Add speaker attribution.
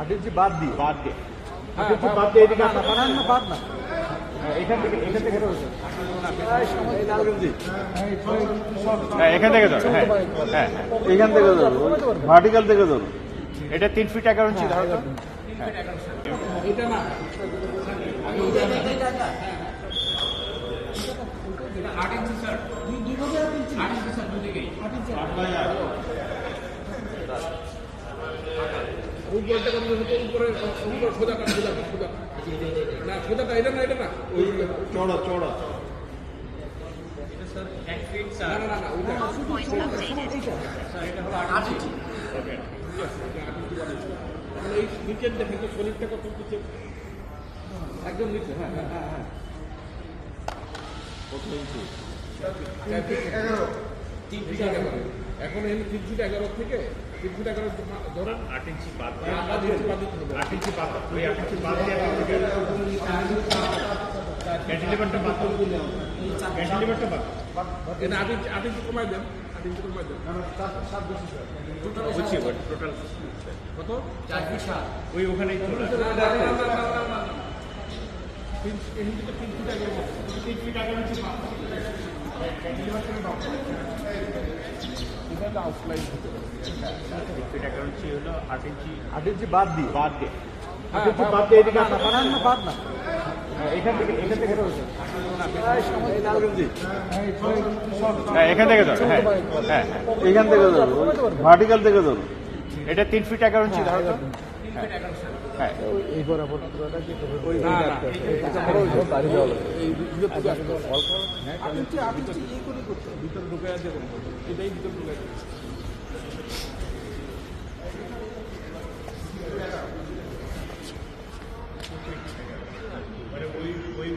Speaker 1: 8 ইঞ্চি বাদ দিয়ে
Speaker 2: বাদ দিয়ে
Speaker 1: 8 ইঞ্চি বাদ দিয়ে এদিকে বানান না বাদ না এখান থেকে
Speaker 2: এখান থেকে ধরো। হ্যাঁ হ্যাঁ
Speaker 1: এখান থেকে ধরো ভার্টিক্যাল থেকে ধরো।
Speaker 2: এটা 3 ফিট 11 ইঞ্চি ধরো তো।
Speaker 1: এটা না চড়া চড়া এই নিচের দেখেন তো শরীরটা কত নিচে একদম নিচে। হ্যাঁ হ্যাঁ হ্যাঁ হ্যাঁ কত ইঞ্চি 3 ফিট 11 এখন এই 3 ফিট 11 থেকে 3 ফিট 11 ধরেন
Speaker 2: 8 ইঞ্চি বাদ
Speaker 1: 8 ইঞ্চি বাদ দিতে হবে।
Speaker 2: 8 ইঞ্চি বাদ ওই 8 ইঞ্চি বাদ দিয়ে ক্যান্টিলিভারটা বাদ ক্যান্টিলিভারটা বাদ
Speaker 1: এটা 8 ইঞ্চি কমায় দেন 8 ইঞ্চি কমায় দেন
Speaker 2: বুঝছি টোটাল
Speaker 1: কত
Speaker 3: 4 ফিট 7
Speaker 2: ওই ওখানেই চলে আসে।
Speaker 1: 3 ফিট 11 ইঞ্চি বাদ এটা আউটলাইন হতে পারে
Speaker 2: 3 ফিট 11 ইঞ্চি হলো 8 ইঞ্চি
Speaker 1: 8 ইঞ্চি বাদ দিয়ে
Speaker 2: বাদ দিয়ে
Speaker 1: 8 ইঞ্চি বাদ দিয়ে এদিকে বানান না বাদ না এখান থেকে
Speaker 2: এখান থেকে ধরো। হ্যাঁ হ্যাঁ
Speaker 1: এখান থেকে ধরো ভার্টিক্যাল থেকে ধরো।
Speaker 2: এটা 3 ফিট 11 ইঞ্চি ধরো তো। হ্যাঁ
Speaker 1: এই বরাবর পুরোটা কি ওই ভিতরে ঢুকে আছে এটাই ভিতরে ঢুকে
Speaker 2: ওই